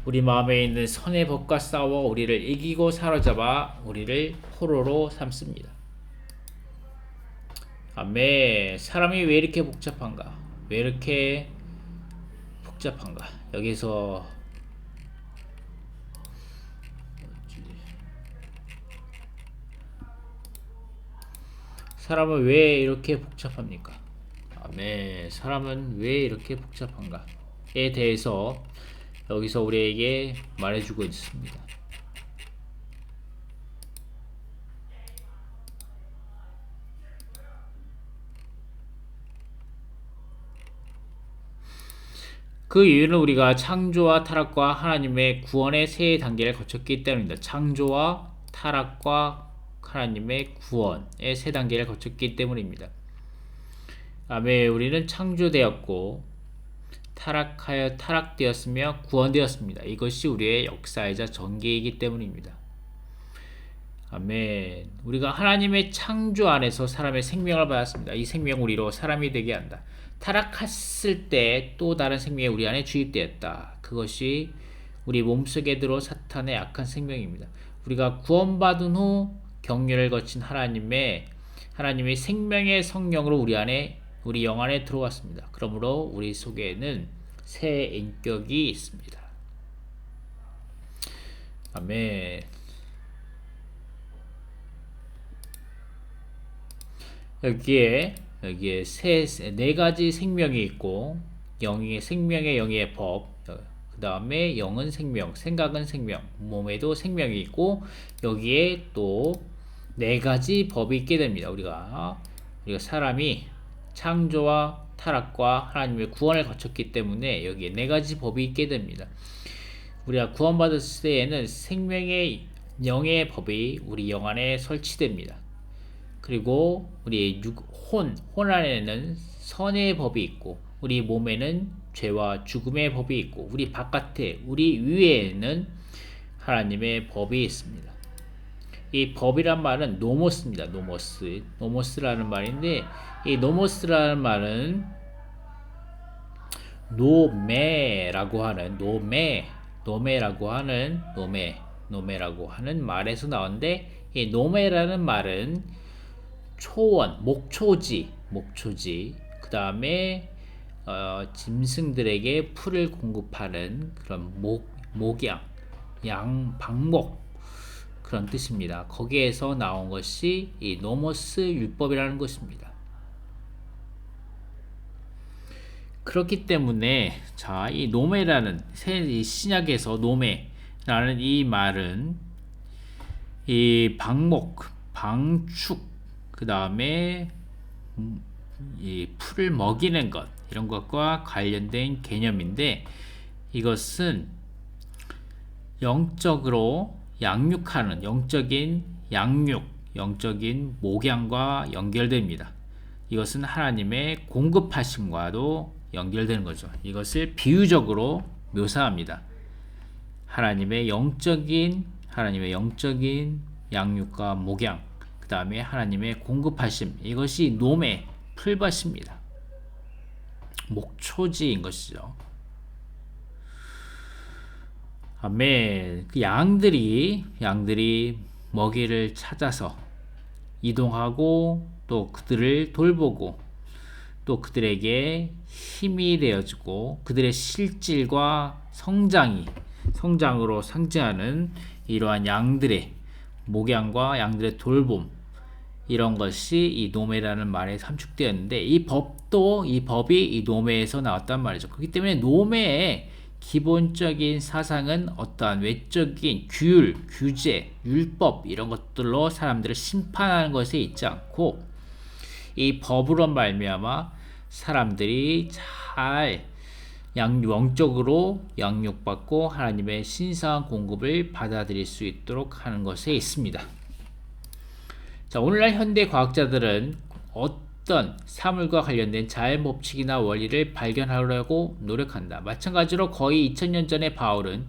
우리 마음에 있는 선의 법과 싸워 우리를 이기고 사로잡아 우리를 포로로 삼습니다. 아멘. 사람이 왜 이렇게 복잡한가? 왜 이렇게 복잡한가? 여기서 사람은 왜 이렇게 복잡합니까? 아멘. 사람은 왜 이렇게 복잡한가에 대해서 여기서 우리에게 말해주고 있습니다. 그 이유는 우리가 창조와 타락과 하나님의 구원의 세 단계를 거쳤기 때문입니다. 창조와 타락과 하나님의 구원의 세 단계를 거쳤기 때문입니다. 아멘. 우리는 창조되었고 타락하여 타락되었으며 구원되었습니다. 이것이 우리의 역사이자 전개이기 때문입니다. 아멘. 우리가 하나님의 창조 안에서 사람의 생명을 받았습니다. 이 생명 우리로 사람이 되게 한다. 타락했을 때 또 다른 생명이 우리 안에 주입되었다. 그것이 우리 몸속에 들어 사탄의 악한 생명입니다. 우리가 구원받은 후 경륜을 거친 하나님의 생명의 성령으로 우리 영 안에 들어왔습니다. 그러므로 우리 속에는 새 인격이 있습니다. 아멘. 여기에 네 가지 생명이 있고 생명의 영의 법, 그 다음에 영은 생명, 생각은 생명, 몸에도 생명이 있고 여기에 또 네 가지 법이 있게 됩니다. 우리가 사람이 창조와 타락과 하나님의 구원을 거쳤기 때문에 여기에 네 가지 법이 있게 됩니다. 우리가 구원받았을 때에는 생명의 영의 법이 우리 영 안에 설치됩니다. 그리고 우리 혼 안에는 선의 법이 있고 우리 몸에는 죄와 죽음의 법이 있고 우리 바깥에 우리 위에는 하나님의 법이 있습니다. 이 법이란 말은 노모스입니다. 노모스라는 말인데 이 노모스라는 말은 노메라고 하는 말에서 나오는데 이 노메라는 말은 초원, 목초지, 그 다음에 짐승들에게 풀을 공급하는 그런 목양, 방목 그런 뜻입니다. 거기에서 나온 것이 이 노모스 율법이라는 것입니다. 그렇기 때문에 이 노메라는 이 신약에서 노메라는 이 말은 이 방목, 방축, 그 다음에 이 풀을 먹이는 것 이런 것과 관련된 개념인데 이것은 영적으로 양육하는 영적인 양육, 영적인 목양과 연결됩니다. 이것은 하나님의 공급하심과도 연결되는 거죠. 이것을 비유적으로 묘사합니다. 하나님의 영적인 양육과 목양, 그 다음에 하나님의 공급하심, 이것이 노매, 풀밭입니다. 목초지인 것이죠. 아멘. 그 양들이 먹이를 찾아서 이동하고 또 그들을 돌보고 또 그들에게 힘이 되어주고 그들의 실질과 성장으로 상징하는 이러한 양들의 목양과 양들의 돌봄 이런 것이 이 노매라는 말에 함축되었는데 이 법이 이 노매에서 나왔단 말이죠. 그렇기 때문에 노매의 기본적인 사상은 어떠한 외적인 규율, 규제, 율법 이런 것들로 사람들을 심판하는 것에 있지 않고 이 법으로 말미암아 사람들이 잘 영적으로 양육받고 하나님의 신성한 공급을 받아들일 수 있도록 하는 것에 있습니다. 자, 오늘날 현대 과학자들은 어떤 사물과 관련된 자연 법칙이나 원리를 발견하려고 노력한다. 마찬가지로 거의 2000년 전에 바울은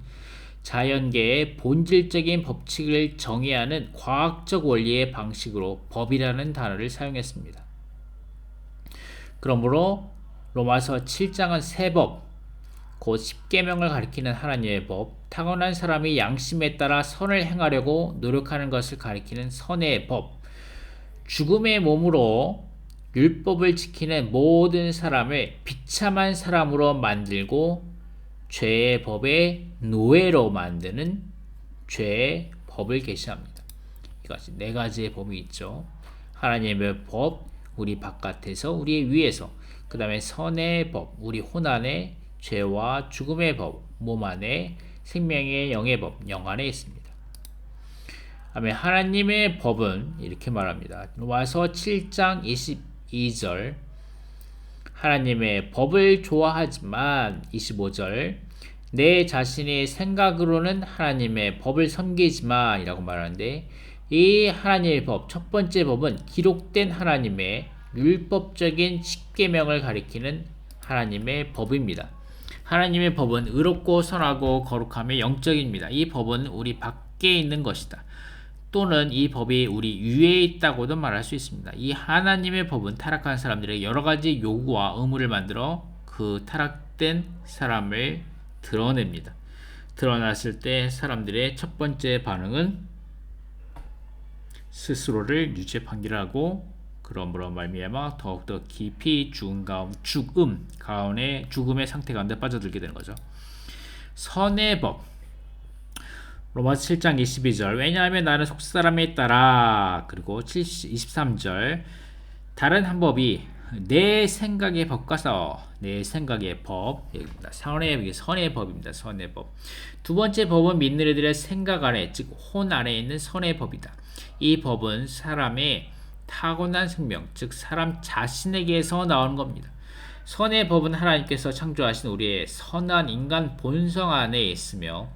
자연계의 본질적인 법칙을 정의해야 하는 과학적 원리의 방식으로 법이라는 단어를 사용했습니다. 그러므로 로마서 7장은 세 법, 곧 십계명을 가리키는 하나님의 법, 타고난 사람이 양심에 따라 선을 행하려고 노력하는 것을 가리키는 선의 법, 죽음의 몸으로 율법을 지키는 모든 사람을 비참한 사람으로 만들고 죄의 법의 노예로 만드는 죄의 법을 계시합니다. 이것이 네 가지의 법이 있죠. 하나님의 법, 우리 바깥에서 우리 위에서, 그 다음에 선의 법, 우리 혼 안에 죄와 죽음의 법, 몸 안에 생명의 영의 법, 영 안에 있습니다. 아멘. 하나님의 법은 이렇게 말합니다. 로마서 7장 22절 하나님의 법을 좋아하지만 25절 내 자신의 생각으로는 하나님의 법을 섬기지만 이라고 말하는데 이 하나님의 법, 첫 번째 법은 기록된 하나님의 율법적인 십계명을 가리키는 하나님의 법입니다. 하나님의 법은 의롭고 선하고 거룩함의 영적입니다. 이 법은 우리 밖에 있는 것이다. 또는 이 법이 우리 위에 있다고도 말할 수 있습니다. 이 하나님의 법은 타락한 사람들의 여러 가지 요구와 의무를 만들어 그 타락된 사람을 드러냅니다. 드러났을 때 사람들의 첫 번째 반응은 스스로를 유죄 판결하고 그러므로 말미암아 더욱더 깊이 죽음의 상태 가운데 빠져들게 되는 거죠. 선의 법 로마서 7장 22절 왜냐하면 나는 속사람에 따라 그리고 23절 다른 한 법이 내 생각의 법과 싸워. 내 생각의 법. 여기입니다. 선의 법입니다. 선의 법. 두 번째 법은 믿는 이들의 생각 안에, 즉 혼 안에 있는 선의 법이다. 이 법은 사람의 타고난 생명, 즉 사람 자신에게서 나오는 겁니다. 선의 법은 하나님께서 창조하신 우리의 선한 인간 본성 안에 있으며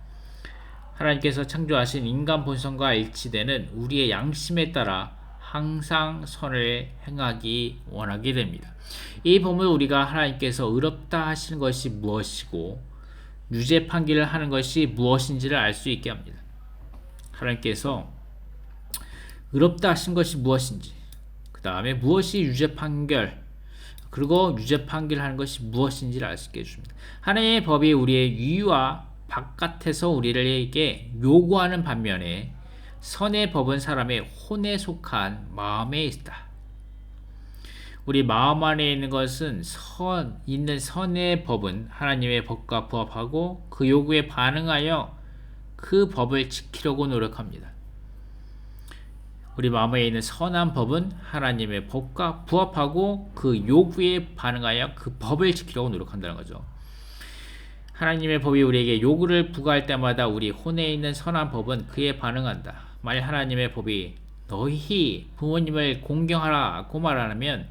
하나님께서 창조하신 인간 본성과 일치되는 우리의 양심에 따라 항상 선을 행하기 원하게 됩니다. 이 법은 우리가 하나님께서 의롭다 하시는 것이 무엇이고 유죄 판결을 하는 것이 무엇인지를 알 수 있게 합니다. 하나님께서 의롭다 하신 것이 무엇인지, 그 다음에 무엇이 유죄 판결, 그리고 유죄 판결하는 것이 무엇인지를 알 수 있게 해줍니다. 하나님의 법이 우리의 위와 바깥에서 우리에게 요구하는 반면에 선의 법은 사람의 혼에 속한 마음에 있다. 우리 마음 안에 있는 것은 있는 선의 법은 하나님의 법과 부합하고 그 요구에 반응하여 그 법을 지키려고 노력합니다. 우리 마음에 있는 선한 법은 하나님의 법과 부합하고 그 요구에 반응하여 그 법을 지키려고 노력한다는 거죠. 하나님의 법이 우리에게 요구를 부과할 때마다 우리 혼에 있는 선한 법은 그에 반응한다. 만약 하나님의 법이 너희 부모님을 공경하라고 말하면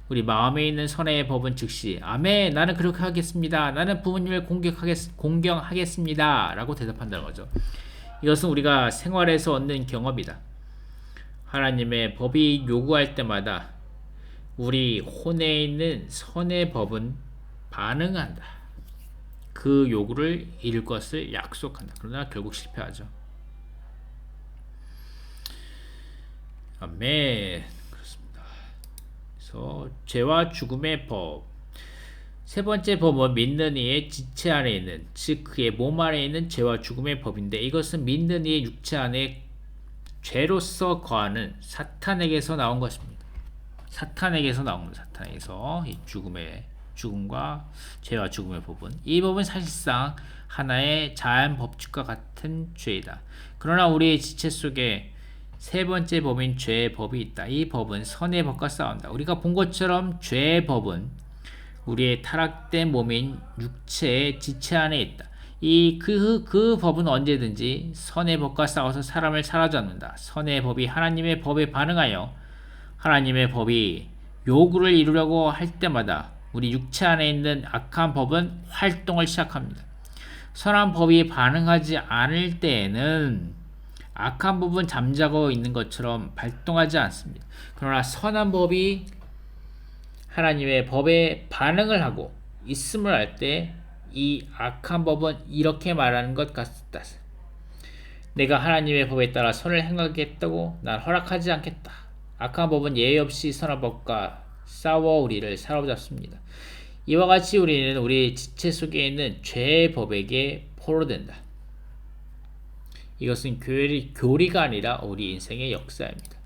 우리 마음에 있는 선의 법은 즉시 아멘, 나는 그렇게 하겠습니다. 나는 부모님을 공경하겠습니다. 라고 대답한다는 거죠. 이것은 우리가 생활에서 얻는 경험이다. 하나님의 법이 요구할 때마다 우리 혼에 있는 선의 법은 반응한다. 그 요구를 이룰 것을 약속한다. 그러나 결국 실패하죠. 아멘. 그렇습니다. 그래서 죄와 죽음의 법. 세 번째 법은 믿는 이의 지체 안에 있는, 즉 그의 몸 안에 있는 죄와 죽음의 법인데 이것은 믿는 이의 육체 안에 죄로서 거하는 사탄에게서 나온 것입니다. 사탄에게서 나온 겁니다. 사탄에게서 이 죽음과 죄와 죽음의 법은, 이 법은 사실상 하나의 자연 법칙과 같은 죄이다. 그러나 우리의 지체 속에 세 번째 법인 죄의 법이 있다. 이 법은 선의 법과 싸운다. 우리가 본 것처럼 죄의 법은 우리의 타락된 몸인 육체의 지체 안에 있다. 그 법은 언제든지 선의 법과 싸워서 사람을 사로잡는다. 선의 법이 하나님의 법에 반응하여 하나님의 법이 요구를 이루려고 할 때마다 우리 육체 안에 있는 악한 법은 활동을 시작합니다. 선한 법이 반응하지 않을 때에는 악한 법은 잠자고 있는 것처럼 발동하지 않습니다. 그러나 선한 법이 하나님의 법에 반응을 하고 있음을 알 때 이 악한 법은 이렇게 말하는 것 같다. 내가 하나님의 법에 따라 선을 행하겠다고 난 허락하지 않겠다. 악한 법은 예의 없이 선한 법과 싸워 우리를 사로잡습니다. 이와 같이 우리는 우리 지체 속에 있는 죄의 법에게 포로된다. 이것은 교리가 아니라 우리 인생의 역사입니다.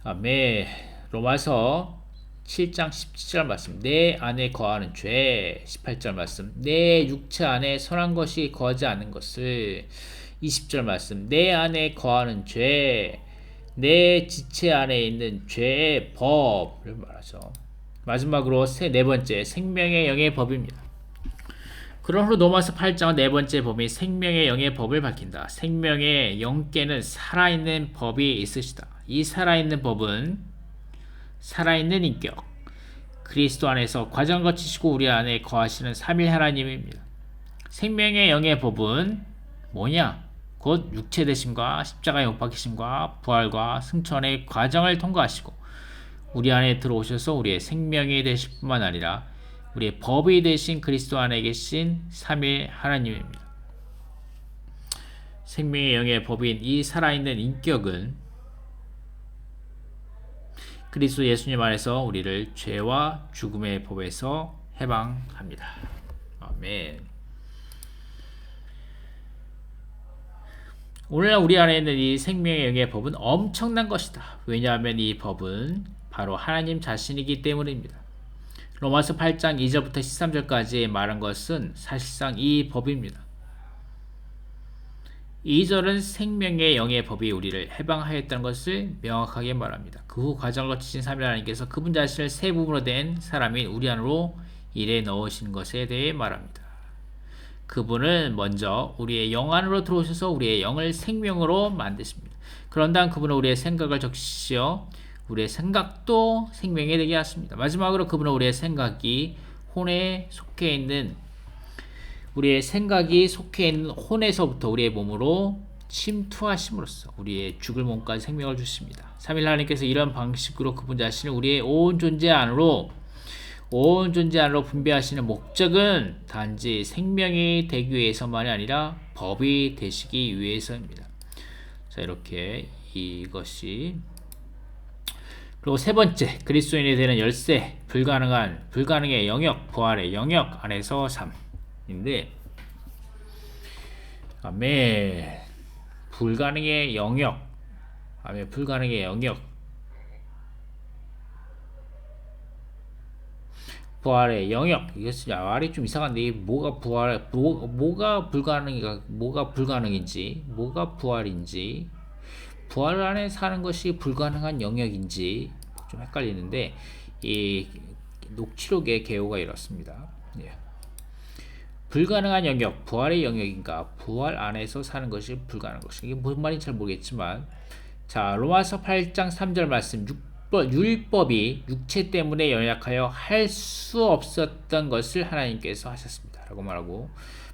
아멘. 로마서 7장 17절 말씀. 내 안에 거하는 죄. 18절 말씀. 내 육체 안에 선한 것이 거하지 않는 것을. 20절 말씀. 내 안에 거하는 죄. 내 지체 안에 있는 죄의 법을 말하죠. 마지막으로 네 번째, 생명의 영의 법입니다. 그런 후 로마서 8장은 네 번째 법이 생명의 영의 법을 밝힌다. 생명의 영께는 살아있는 법이 있으시다. 이 살아있는 법은 살아있는 인격, 그리스도 안에서 과정 거치시고 우리 안에 거하시는 삼위 하나님입니다. 생명의 영의 법은 뭐냐? 곧 육체 되심과 십자가의 못 박히심과 부활과 승천의 과정을 통과하시고 우리 안에 들어오셔서 우리의 생명이 되실 뿐만 아니라 우리의 법이 되신 그리스도 안에 계신 삼위 하나님입니다. 생명의 영의 법인 이 살아있는 인격은 그리스도 예수님 안에서 우리를 죄와 죽음의 법에서 해방합니다. 아멘. 오늘날 우리 안에 있는 이 생명의 영의 법은 엄청난 것이다. 왜냐하면 이 법은 바로 하나님 자신이기 때문입니다. 로마서 8장 2절부터 13절까지 말한 것은 사실상 이 법입니다. 2절은 생명의 영의 법이 우리를 해방하였다는 것을 명확하게 말합니다. 그 후 과정을 거치신 삼위 하나님께서 그분 자신을 새 부분으로 된 사람인 우리 안으로 일에 넣으신 것에 대해 말합니다. 그분은 먼저 우리의 영 안으로 들어오셔서 우리의 영을 생명으로 만드십니다. 그런 다음 그분은 우리의 생각을 적시어 우리의 생각도 생명이 되게 하십니다. 마지막으로 그분은 우리의 생각이 혼에 속해 있는 우리의 생각이 속해 있는 혼에서부터 우리의 몸으로 침투하심으로써 우리의 죽을 몸까지 생명을 주십니다. 3일 하나님께서 이런 방식으로 그분 자신을 우리의 온 존재 안으로 분배하시는 목적은 단지 생명이 되기 위해서만이 아니라 법이 되시기 위해서입니다. 자, 이렇게 이것이 그리고 세 번째 그리스도인이 되는 열쇠 불가능의 영역 부활의 영역 안에서 삶인데 아멘 불가능의 영역 아멘 불가능의 영역 부활의 영역 이것이 말이 좀 이상한데 뭐가 불가능인지 뭐가 부활인지 부활 안에 사는 것이 불가능한 영역인지 좀 헷갈리는데 이 녹취록의 개요가 이렇습니다. 예. 불가능한 영역 부활의 영역인가 부활 안에서 사는 것이 불가능한 것이 이게 무슨 말인지 잘 모르겠지만 자 로마서 8장 3절 말씀 율법이 육체 때문에 연약하여 할 수 없었던 것을 하나님께서 하셨습니다. 라고 말하고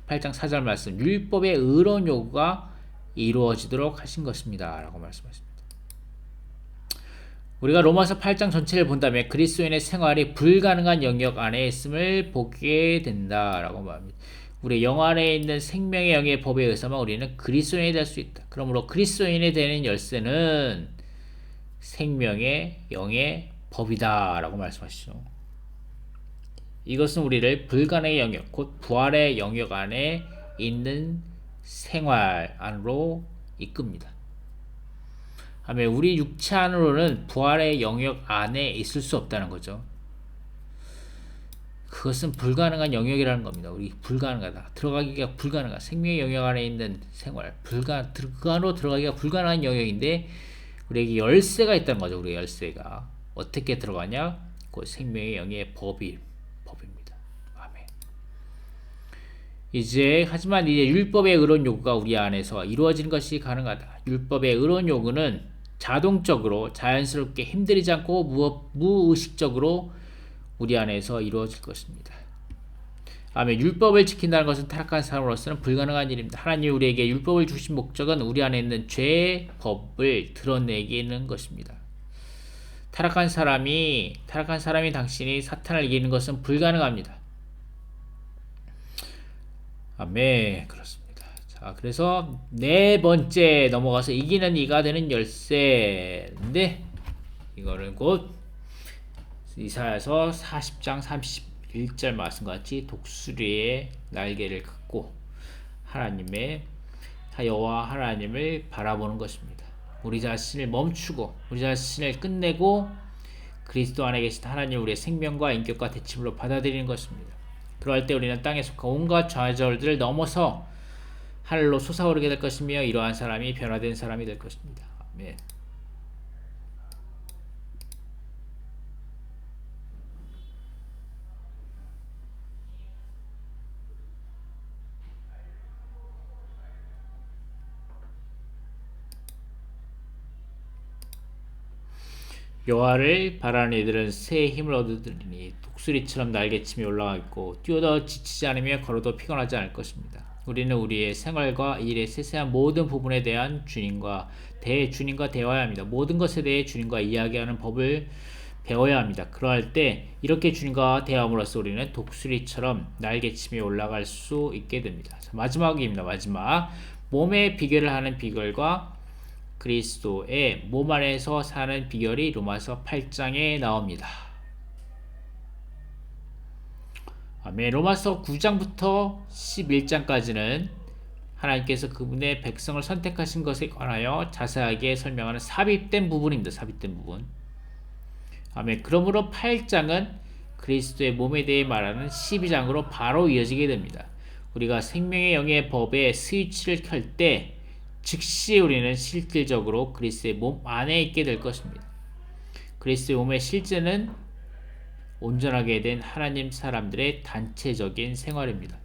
8장 4절 말씀 율법의 의로운 요구가 이루어지도록 하신 것입니다. 라고 말씀하십니다. 우리가 로마서 8장 전체를 본다면 그리스도인의 생활이 불가능한 영역 안에 있음을 보게 된다. 라고 말합니다. 우리 영 안에 있는 생명의 영의 법에 의해서만 우리는 그리스도인이 될 수 있다. 그러므로 그리스도인이 되는 열쇠는 생명의 영의 법이다 라고 말씀하시죠. 이것은 우리를 불가능의 영역 곧 부활의 영역 안에 있는 생활 안으로 이끕니다. 아멘. 우리 육체 안으로는 부활의 영역 안에 있을 수 없다는 거죠. 그것은 불가능한 영역이라는 겁니다. 우리 불가능하다. 들어가기가 불가능한 생명의 영역 안에 있는 생활 그 안으로 들어가기가 불가능한 영역인데 우리에게 열쇠가 있다는 거죠. 우리 열쇠가 어떻게 들어가냐? 그 생명의 영의 법입니다. 아멘. 하지만 이제 율법의 의로운 요구가 우리 안에서 이루어지는 것이 가능하다. 율법의 의로운 요구는 자동적으로 자연스럽게 힘들이지 않고 무의식적으로 우리 안에서 이루어질 것입니다. 아멘. 율법을 지킨다는 것은 타락한 사람으로서는 불가능한 일입니다. 하나님이 우리에게 율법을 주신 목적은 우리 안에 있는 죄의 법을 드러내기는 것입니다. 타락한 사람이 당신이 사탄을 이기는 것은 불가능합니다. 아멘. 그렇습니다. 자, 그래서 네 번째 넘어가서 이기는 이가 되는 열쇠인데 이거는 곧 이사야서 40장 31절 말씀과 같이 독수리의 날개를 갖고 여호와 하나님을 바라보는 것입니다. 우리 자신을 멈추고 우리 자신을 끝내고 그리스도 안에 계신 하나님 우리의 생명과 인격과 대칭으로 받아들이는 것입니다. 그럴 때 우리는 땅에 속한 온갖 좌절들을 넘어서 하늘로 솟아오르게 될 것이며 이러한 사람이 변화된 사람이 될 것입니다. 아멘. 여호와를 바라는 이들은 새 힘을 얻으리니 독수리처럼 날개침이 올라가 있고 뛰어도 지치지 않으며 걸어도 피곤하지 않을 것입니다. 우리는 우리의 생활과 일의 세세한 모든 부분에 대한 주님과 대화해야 합니다. 모든 것에 대해 주님과 이야기하는 법을 배워야 합니다. 그러할 때 이렇게 주님과 대화함으로써 우리는 독수리처럼 날개침이 올라갈 수 있게 됩니다. 마지막입니다. 마지막 몸의 비결을 하는 비결과 그리스도의 몸 안에서 사는 비결이 로마서 8장에 나옵니다. 아멘. 로마서 9장부터 11장까지는 하나님께서 그분의 백성을 선택하신 것에 관하여 자세하게 설명하는 삽입된 부분입니다. 삽입된 부분. 아멘. 그러므로 8장은 그리스도의 몸에 대해 말하는 12장으로 바로 이어지게 됩니다. 우리가 생명의 영의 법의 스위치를 켤 때 즉시 우리는 실질적으로 그리스도의 몸 안에 있게 될 것입니다. 그리스도의 몸의 실제는 온전하게 된 하나님 사람들의 단체적인 생활입니다.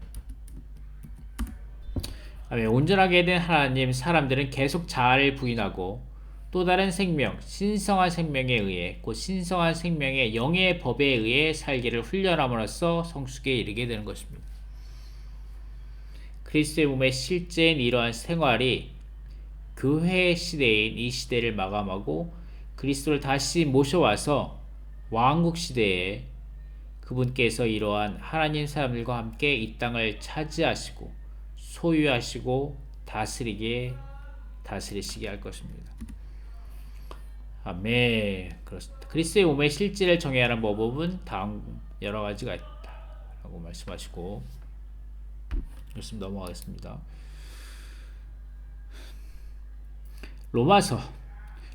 온전하게 된 하나님 사람들은 계속 자아를 부인하고 또 다른 생명, 신성한 생명에 의해 곧 신성한 생명의 영의 법에 의해 살기를 훈련함으로써 성숙에 이르게 되는 것입니다. 그리스도의 몸의 실제인 이러한 생활이 교회 시대인 이 시대를 마감하고 그리스도를 다시 모셔와서 왕국 시대에 그분께서 이러한 하나님 사람들과 함께 이 땅을 차지하시고 소유하시고 다스리시게 할 것입니다. 아멘. 그렇습니다. 그리스도의 몸의 실질을 정해야 하는 법은 다음 여러 가지가 있다라고 말씀하시고 말씀 넘어가겠습니다.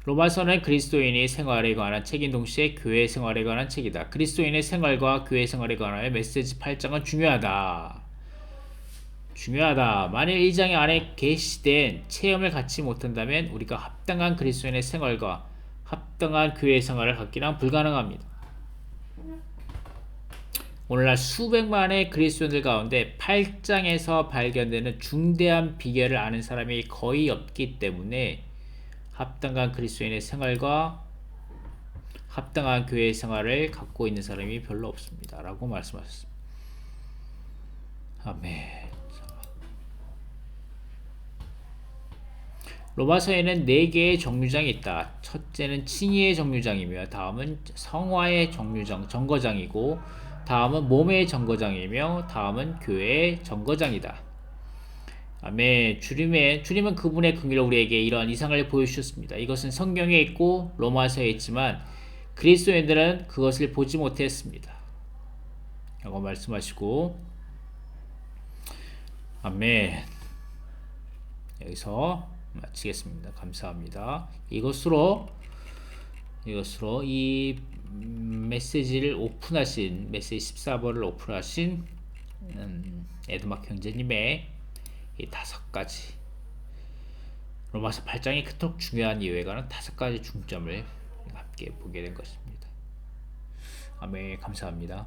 로마서는 그리스도인의 생활에 관한 책인 동시에 교회 생활에 관한 책이다. 그리스도인의 생활과 교회 생활에 관한 메시지 8장은 중요하다. 만일 이 장 안에 계시된 체험을 갖지 못한다면 우리가 합당한 그리스도인의 생활과 합당한 교회 생활을 갖기는 불가능합니다. 오늘날 수백만의 그리스도인들 가운데 8장에서 발견되는 중대한 비결을 아는 사람이 거의 없기 때문에 합당한 그리스도인의 생활과 합당한 교회 생활을 갖고 있는 사람이 별로 없습니다. 라고 말씀하셨습니다. 아멘. 로마서에는 4개의 정류장이 있다. 첫째는 칭의의 정류장이며 다음은 성화의 정거장이고 다음은 몸의 정거장이며 다음은 교회의 정거장이다. 아멘. 주님은 그분의 긍휼로 우리에게 이러한 이상을 보여주셨습니다. 이것은 성경에 있고 로마서에 있지만 그리스도인들은 그것을 보지 못했습니다. 라고 말씀하시고 아멘. 여기서 마치겠습니다. 감사합니다. 이것으로 이 메시지를 오픈하신 메시지 14번을 오픈하신 에드막 형제님의 이 5가지 로마서 8장이 그토록 중요한 이유에 관한 5가지 중점을 함께 보게 된 것입니다. 아멘. 감사합니다.